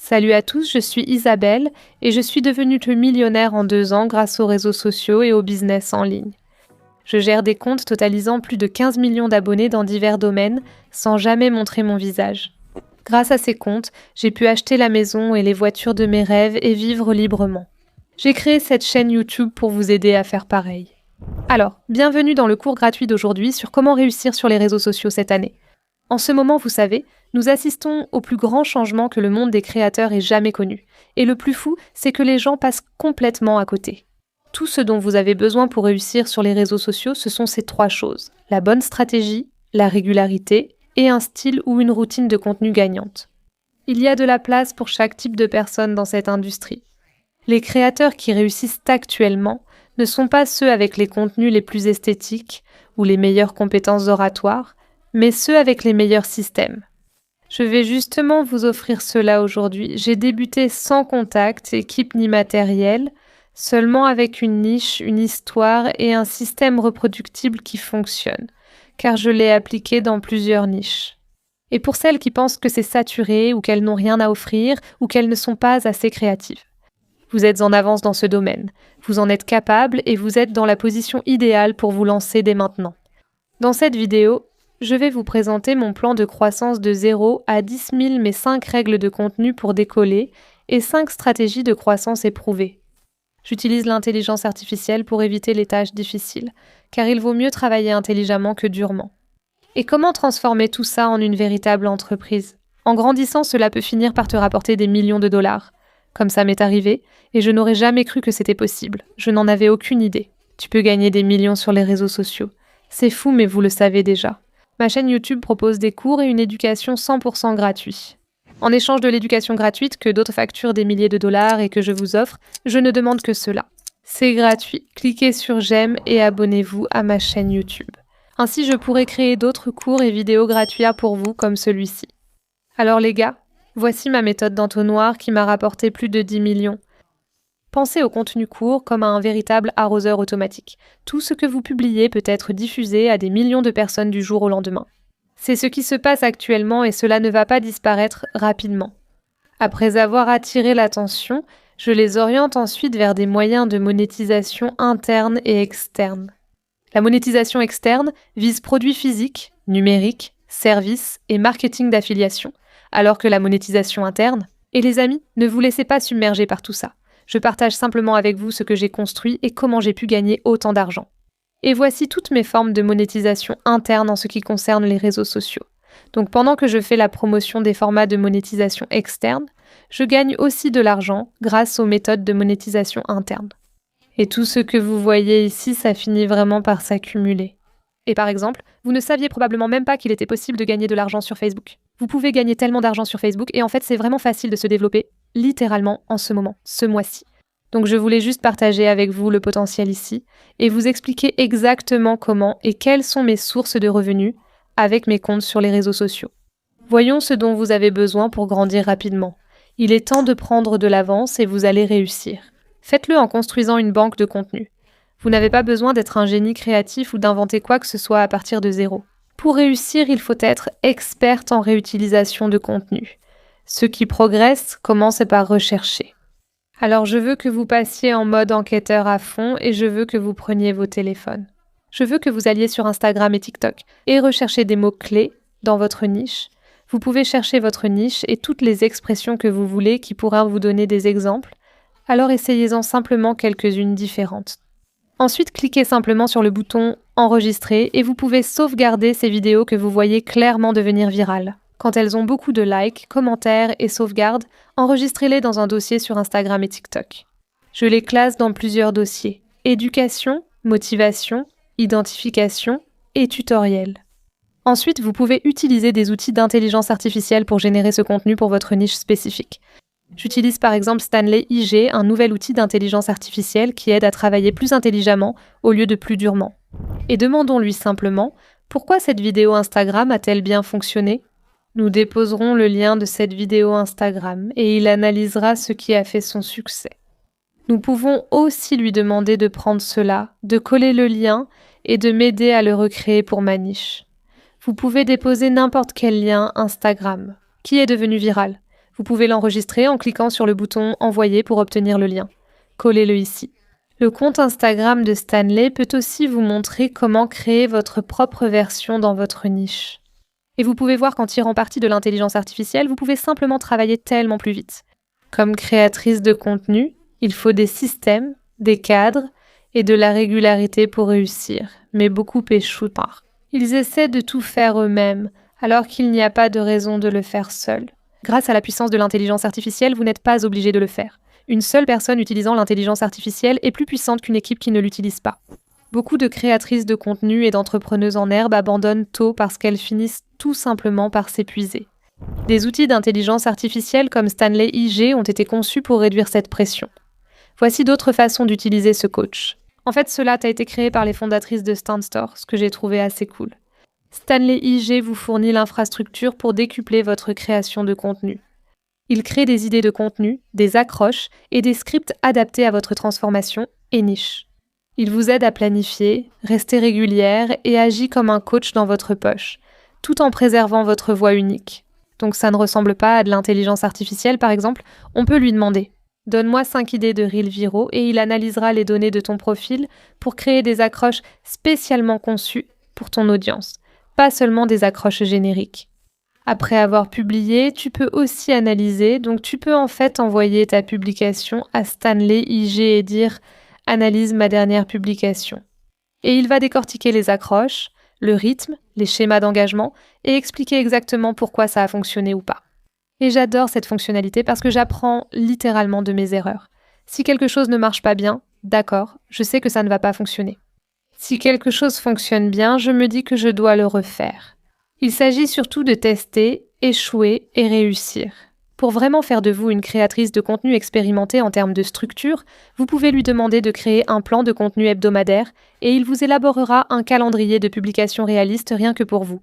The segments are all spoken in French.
Salut à tous, je suis Isabelle et je suis devenue millionnaire en 2 ans grâce aux réseaux sociaux et au business en ligne. Je gère des comptes totalisant plus de 15 millions d'abonnés dans divers domaines sans jamais montrer mon visage. Grâce à ces comptes, j'ai pu acheter la maison et les voitures de mes rêves et vivre librement. J'ai créé cette chaîne YouTube pour vous aider à faire pareil. Alors, bienvenue dans le cours gratuit d'aujourd'hui sur comment réussir sur les réseaux sociaux cette année. En ce moment, vous savez, nous assistons au plus grand changement que le monde des créateurs ait jamais connu. Et le plus fou, c'est que les gens passent complètement à côté. Tout ce dont vous avez besoin pour réussir sur les réseaux sociaux, ce sont ces 3 choses. La bonne stratégie, la régularité et un style ou une routine de contenu gagnante. Il y a de la place pour chaque type de personne dans cette industrie. Les créateurs qui réussissent actuellement ne sont pas ceux avec les contenus les plus esthétiques ou les meilleures compétences oratoires, mais ceux avec les meilleurs systèmes. Je vais justement vous offrir cela aujourd'hui. J'ai débuté sans contact, équipe ni matériel, seulement avec une niche, une histoire et un système reproductible qui fonctionne, car je l'ai appliqué dans plusieurs niches. Et pour celles qui pensent que c'est saturé ou qu'elles n'ont rien à offrir ou qu'elles ne sont pas assez créatives. Vous êtes en avance dans ce domaine, vous en êtes capable et vous êtes dans la position idéale pour vous lancer dès maintenant. Dans cette vidéo, je vais vous présenter mon plan de croissance de 0 à 10 000, mes 5 règles de contenu pour décoller et 5 stratégies de croissance éprouvées. J'utilise l'intelligence artificielle pour éviter les tâches difficiles, car il vaut mieux travailler intelligemment que durement. Et comment transformer tout ça en une véritable entreprise ? En grandissant, cela peut finir par te rapporter des millions de dollars. Comme ça m'est arrivé, et je n'aurais jamais cru que c'était possible. Je n'en avais aucune idée. Tu peux gagner des millions sur les réseaux sociaux. C'est fou, mais vous le savez déjà. Ma chaîne YouTube propose des cours et une éducation 100% gratuits. En échange de l'éducation gratuite que d'autres facturent des milliers de dollars et que je vous offre, je ne demande que cela. C'est gratuit, cliquez sur j'aime et abonnez-vous à ma chaîne YouTube. Ainsi, je pourrai créer d'autres cours et vidéos gratuits pour vous comme celui-ci. Alors les gars, voici ma méthode d'entonnoir qui m'a rapporté plus de 10 millions. Pensez au contenu court comme à un véritable arroseur automatique. Tout ce que vous publiez peut être diffusé à des millions de personnes du jour au lendemain. C'est ce qui se passe actuellement et cela ne va pas disparaître rapidement. Après avoir attiré l'attention, je les oriente ensuite vers des moyens de monétisation interne et externe. La monétisation externe vise produits physiques, numériques, services et marketing d'affiliation, alors que la monétisation interne... Et les amis, ne vous laissez pas submerger par tout ça. Je partage simplement avec vous ce que j'ai construit et comment j'ai pu gagner autant d'argent. Et voici toutes mes formes de monétisation interne en ce qui concerne les réseaux sociaux. Donc pendant que je fais la promotion des formats de monétisation externe, je gagne aussi de l'argent grâce aux méthodes de monétisation interne. Et tout ce que vous voyez ici, ça finit vraiment par s'accumuler. Et par exemple, vous ne saviez probablement même pas qu'il était possible de gagner de l'argent sur Facebook. Vous pouvez gagner tellement d'argent sur Facebook et en fait, c'est vraiment facile de se développer, littéralement, en ce moment, ce mois-ci. Donc je voulais juste partager avec vous le potentiel ici et vous expliquer exactement comment et quelles sont mes sources de revenus avec mes comptes sur les réseaux sociaux. Voyons ce dont vous avez besoin pour grandir rapidement. Il est temps de prendre de l'avance et vous allez réussir. Faites-le en construisant une banque de contenu. Vous n'avez pas besoin d'être un génie créatif ou d'inventer quoi que ce soit à partir de zéro. Pour réussir, il faut être experte en réutilisation de contenu. Ceux qui progressent commencent par rechercher. Alors je veux que vous passiez en mode enquêteur à fond et je veux que vous preniez vos téléphones. Je veux que vous alliez sur Instagram et TikTok et rechercher des mots-clés dans votre niche. Vous pouvez chercher votre niche et toutes les expressions que vous voulez qui pourront vous donner des exemples. Alors essayez-en simplement quelques-unes différentes. Ensuite, cliquez simplement sur le bouton « Enregistrer » et vous pouvez sauvegarder ces vidéos que vous voyez clairement devenir virales. Quand elles ont beaucoup de likes, commentaires et sauvegardes, enregistrez-les dans un dossier sur Instagram et TikTok. Je les classe dans plusieurs dossiers. Éducation, motivation, identification et tutoriel. Ensuite, vous pouvez utiliser des outils d'intelligence artificielle pour générer ce contenu pour votre niche spécifique. J'utilise par exemple Stanley IG, un nouvel outil d'intelligence artificielle qui aide à travailler plus intelligemment au lieu de plus durement. Et demandons-lui simplement, pourquoi cette vidéo Instagram a-t-elle bien fonctionné ? Nous déposerons le lien de cette vidéo Instagram et il analysera ce qui a fait son succès. Nous pouvons aussi lui demander de prendre cela, de coller le lien et de m'aider à le recréer pour ma niche. Vous pouvez déposer n'importe quel lien Instagram qui est devenu viral. Vous pouvez l'enregistrer en cliquant sur le bouton « Envoyer » pour obtenir le lien. Collez-le ici. Le compte Instagram de Stanley peut aussi vous montrer comment créer votre propre version dans votre niche. Et vous pouvez voir qu'en tirant parti de l'intelligence artificielle, vous pouvez simplement travailler tellement plus vite. Comme créatrice de contenu, il faut des systèmes, des cadres et de la régularité pour réussir, mais beaucoup échouent. Ils essaient de tout faire eux-mêmes, alors qu'il n'y a pas de raison de le faire seul. Grâce à la puissance de l'intelligence artificielle, vous n'êtes pas obligé de le faire. Une seule personne utilisant l'intelligence artificielle est plus puissante qu'une équipe qui ne l'utilise pas. Beaucoup de créatrices de contenu et d'entrepreneuses en herbe abandonnent tôt parce qu'elles finissent tout simplement par s'épuiser. Des outils d'intelligence artificielle comme Stanley IG ont été conçus pour réduire cette pression. Voici d'autres façons d'utiliser ce coach. En fait, cela a été créé par les fondatrices de StanStore, ce que j'ai trouvé assez cool. Stanley IG vous fournit l'infrastructure pour décupler votre création de contenu. Il crée des idées de contenu, des accroches et des scripts adaptés à votre transformation et niche. Il vous aide à planifier, rester régulière et agit comme un coach dans votre poche, tout en préservant votre voix unique. Donc ça ne ressemble pas à de l'intelligence artificielle par exemple, on peut lui demander « Donne-moi 5 idées de Reels viraux » et il analysera les données de ton profil pour créer des accroches spécialement conçues pour ton audience, pas seulement des accroches génériques. Après avoir publié, tu peux aussi analyser, donc tu peux en fait envoyer ta publication à Stanley IG et dire « Analyse ma dernière publication ». Et il va décortiquer les accroches, le rythme, les schémas d'engagement et expliquer exactement pourquoi ça a fonctionné ou pas. Et j'adore cette fonctionnalité parce que j'apprends littéralement de mes erreurs. Si quelque chose ne marche pas bien, d'accord, je sais que ça ne va pas fonctionner. Si quelque chose fonctionne bien, je me dis que je dois le refaire. Il s'agit surtout de tester, échouer et réussir. Pour vraiment faire de vous une créatrice de contenu expérimentée en termes de structure, vous pouvez lui demander de créer un plan de contenu hebdomadaire et il vous élaborera un calendrier de publication réaliste rien que pour vous.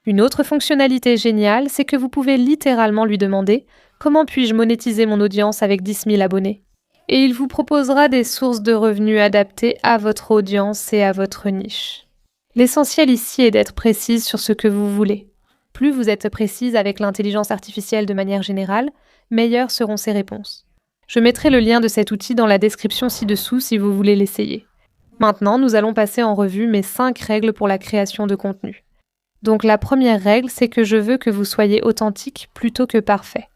Une autre fonctionnalité géniale, c'est que vous pouvez littéralement lui demander « Comment puis-je monétiser mon audience avec 10 000 abonnés ?» Et il vous proposera des sources de revenus adaptées à votre audience et à votre niche. L'essentiel ici est d'être précise sur ce que vous voulez. Plus vous êtes précise avec l'intelligence artificielle de manière générale, meilleures seront ses réponses. Je mettrai le lien de cet outil dans la description ci-dessous si vous voulez l'essayer. Maintenant, nous allons passer en revue mes 5 règles pour la création de contenu. Donc la première règle, c'est que je veux que vous soyez authentique plutôt que parfait.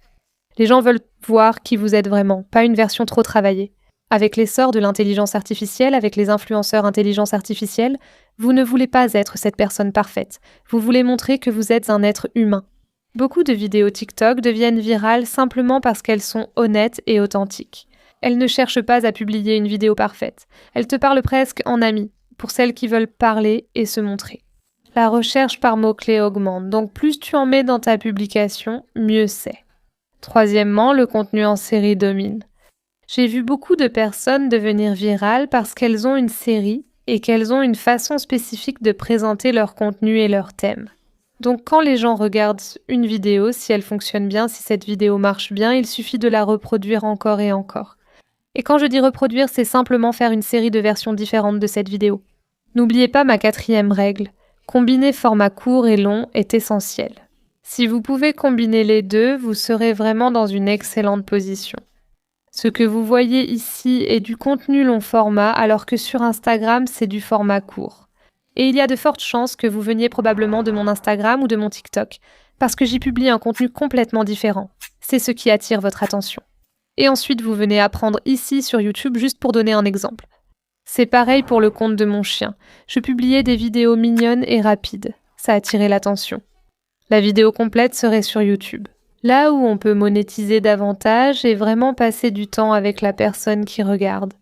Les gens veulent voir qui vous êtes vraiment, pas une version trop travaillée. Avec l'essor de l'intelligence artificielle, avec les influenceurs intelligence artificielle, vous ne voulez pas être cette personne parfaite. Vous voulez montrer que vous êtes un être humain. Beaucoup de vidéos TikTok deviennent virales simplement parce qu'elles sont honnêtes et authentiques. Elles ne cherchent pas à publier une vidéo parfaite. Elles te parlent presque en ami, pour celles qui veulent parler et se montrer. La recherche par mots-clés augmente, donc plus tu en mets dans ta publication, mieux c'est. Troisièmement, le contenu en série domine. J'ai vu beaucoup de personnes devenir virales parce qu'elles ont une série et qu'elles ont une façon spécifique de présenter leur contenu et leur thème. Donc quand les gens regardent une vidéo, si elle fonctionne bien, si cette vidéo marche bien, il suffit de la reproduire encore et encore. Et quand je dis reproduire, c'est simplement faire une série de versions différentes de cette vidéo. N'oubliez pas ma 4e règle. Combiner format court et long est essentiel. Si vous pouvez combiner les deux, vous serez vraiment dans une excellente position. Ce que vous voyez ici est du contenu long format, alors que sur Instagram, c'est du format court. Et il y a de fortes chances que vous veniez probablement de mon Instagram ou de mon TikTok, parce que j'y publie un contenu complètement différent. C'est ce qui attire votre attention. Et ensuite, vous venez apprendre ici sur YouTube juste pour donner un exemple. C'est pareil pour le compte de mon chien. Je publiais des vidéos mignonnes et rapides. Ça attirait l'attention. La vidéo complète serait sur YouTube. Là où on peut monétiser davantage et vraiment passer du temps avec la personne qui regarde.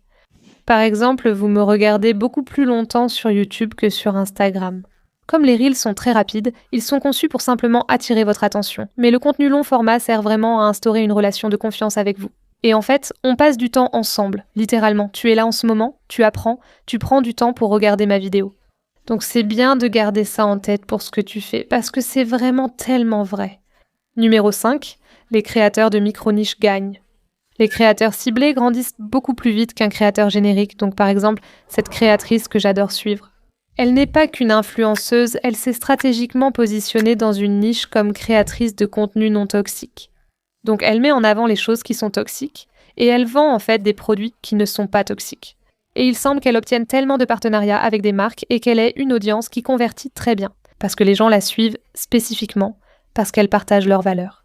Par exemple, vous me regardez beaucoup plus longtemps sur YouTube que sur Instagram. Comme les Reels sont très rapides, ils sont conçus pour simplement attirer votre attention. Mais le contenu long format sert vraiment à instaurer une relation de confiance avec vous. Et en fait, on passe du temps ensemble, littéralement. Tu es là en ce moment, tu apprends, tu prends du temps pour regarder ma vidéo. Donc c'est bien de garder ça en tête pour ce que tu fais, parce que c'est vraiment tellement vrai. Numéro 5, les créateurs de micro-niches gagnent. Les créateurs ciblés grandissent beaucoup plus vite qu'un créateur générique, donc par exemple, cette créatrice que j'adore suivre. Elle n'est pas qu'une influenceuse, elle s'est stratégiquement positionnée dans une niche comme créatrice de contenu non toxique. Donc elle met en avant les choses qui sont toxiques et elle vend en fait des produits qui ne sont pas toxiques. Et il semble qu'elle obtienne tellement de partenariats avec des marques et qu'elle ait une audience qui convertit très bien, parce que les gens la suivent spécifiquement parce qu'elle partage leurs valeurs.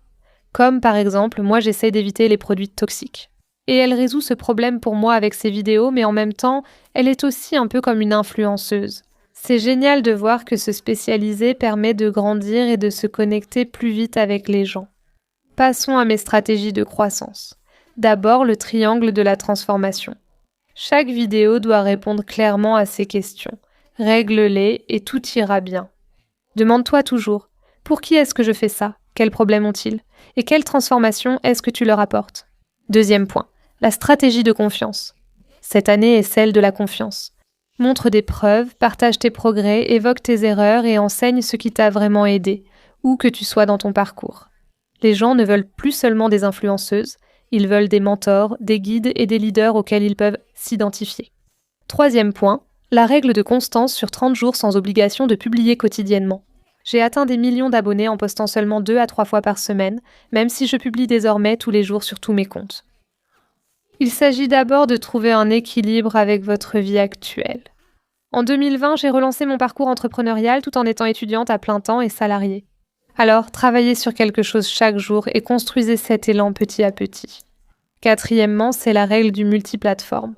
Comme par exemple, moi j'essaie d'éviter les produits toxiques. Et elle résout ce problème pour moi avec ses vidéos, mais en même temps, elle est aussi un peu comme une influenceuse. C'est génial de voir que se spécialiser permet de grandir et de se connecter plus vite avec les gens. Passons à mes stratégies de croissance. D'abord, le triangle de la transformation. Chaque vidéo doit répondre clairement à ces questions. Règle-les et tout ira bien. Demande-toi toujours, pour qui est-ce que je fais ça? Quels problèmes ont-ils? Et quelle transformation est-ce que tu leur apportes? Deuxième point, la stratégie de confiance. Cette année est celle de la confiance. Montre des preuves, partage tes progrès, évoque tes erreurs et enseigne ce qui t'a vraiment aidé, où que tu sois dans ton parcours. Les gens ne veulent plus seulement des influenceuses, ils veulent des mentors, des guides et des leaders auxquels ils peuvent s'identifier. Troisième point, la règle de constance sur 30 jours sans obligation de publier quotidiennement. J'ai atteint des millions d'abonnés en postant seulement 2 à 3 fois par semaine, même si je publie désormais tous les jours sur tous mes comptes. Il s'agit d'abord de trouver un équilibre avec votre vie actuelle. En 2020, j'ai relancé mon parcours entrepreneurial tout en étant étudiante à plein temps et salariée. Alors, travaillez sur quelque chose chaque jour et construisez cet élan petit à petit. Quatrièmement, c'est la règle du multiplateforme.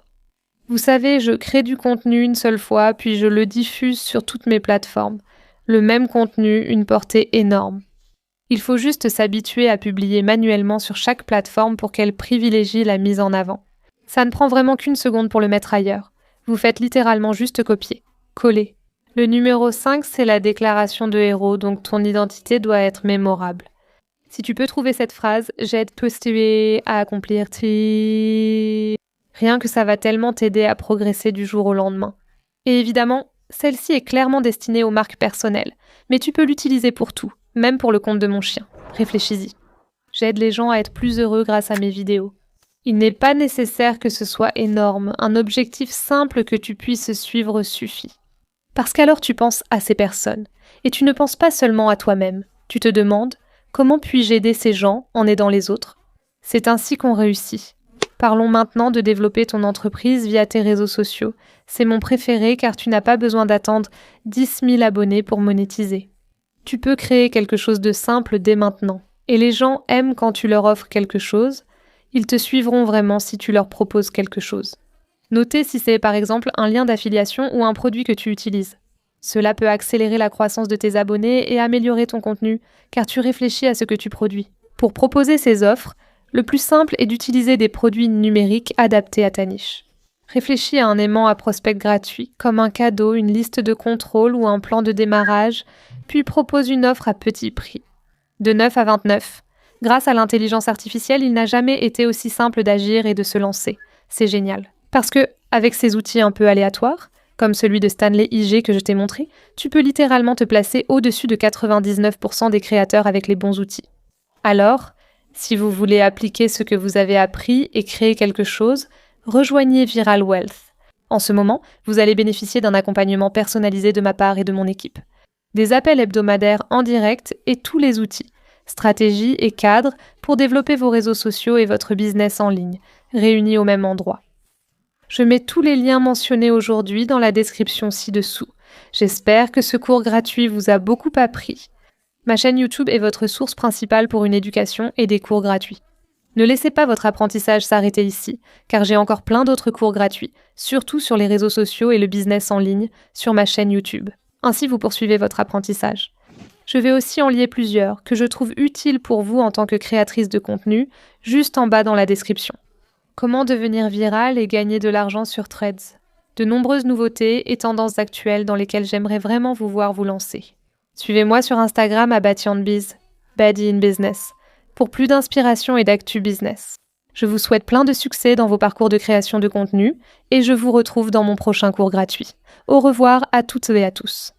Vous savez, je crée du contenu une seule fois, puis je le diffuse sur toutes mes plateformes. Le même contenu, une portée énorme. Il faut juste s'habituer à publier manuellement sur chaque plateforme pour qu'elle privilégie la mise en avant. Ça ne prend vraiment qu'une seconde pour le mettre ailleurs. Vous faites littéralement juste copier, coller. Le numéro 5, c'est la déclaration de héros, donc ton identité doit être mémorable. Si tu peux trouver cette phrase, j'aide postuler à accomplir tes... Rien que ça va tellement t'aider à progresser du jour au lendemain. Et évidemment, celle-ci est clairement destinée aux marques personnelles, mais tu peux l'utiliser pour tout, même pour le compte de mon chien. Réfléchis-y. J'aide les gens à être plus heureux grâce à mes vidéos. Il n'est pas nécessaire que ce soit énorme, un objectif simple que tu puisses suivre suffit. Parce qu'alors tu penses à ces personnes, et tu ne penses pas seulement à toi-même. Tu te demandes, comment puis-je aider ces gens en aidant les autres? C'est ainsi qu'on réussit. Parlons maintenant de développer ton entreprise via tes réseaux sociaux. C'est mon préféré car tu n'as pas besoin d'attendre 10 000 abonnés pour monétiser. Tu peux créer quelque chose de simple dès maintenant. Et les gens aiment quand tu leur offres quelque chose. Ils te suivront vraiment si tu leur proposes quelque chose. Notez si c'est par exemple un lien d'affiliation ou un produit que tu utilises. Cela peut accélérer la croissance de tes abonnés et améliorer ton contenu car tu réfléchis à ce que tu produis. Pour proposer ces offres, le plus simple est d'utiliser des produits numériques adaptés à ta niche. Réfléchis à un aimant à prospect gratuit, comme un cadeau, une liste de contrôle ou un plan de démarrage, puis propose une offre à petit prix. De 9 à 29. Grâce à l'intelligence artificielle, il n'a jamais été aussi simple d'agir et de se lancer. C'est génial. Parce que, avec ces outils un peu aléatoires, comme celui de Stanley IG que je t'ai montré, tu peux littéralement te placer au-dessus de 99% des créateurs avec les bons outils. Alors, si vous voulez appliquer ce que vous avez appris et créer quelque chose, rejoignez Viral Wealth. En ce moment, vous allez bénéficier d'un accompagnement personnalisé de ma part et de mon équipe. Des appels hebdomadaires en direct et tous les outils, stratégies et cadres pour développer vos réseaux sociaux et votre business en ligne, réunis au même endroit. Je mets tous les liens mentionnés aujourd'hui dans la description ci-dessous. J'espère que ce cours gratuit vous a beaucoup appris. Ma chaîne YouTube est votre source principale pour une éducation et des cours gratuits. Ne laissez pas votre apprentissage s'arrêter ici, car j'ai encore plein d'autres cours gratuits, surtout sur les réseaux sociaux et le business en ligne, sur ma chaîne YouTube. Ainsi, vous poursuivez votre apprentissage. Je vais aussi en lier plusieurs, que je trouve utiles pour vous en tant que créatrice de contenu, juste en bas dans la description. Comment devenir viral et gagner de l'argent sur Threads? De nombreuses nouveautés et tendances actuelles dans lesquelles j'aimerais vraiment vous voir vous lancer. Suivez-moi sur Instagram à @BaddyInBiz, Baddy in Business, pour plus d'inspiration et d'actu business. Je vous souhaite plein de succès dans vos parcours de création de contenu et je vous retrouve dans mon prochain cours gratuit. Au revoir à toutes et à tous.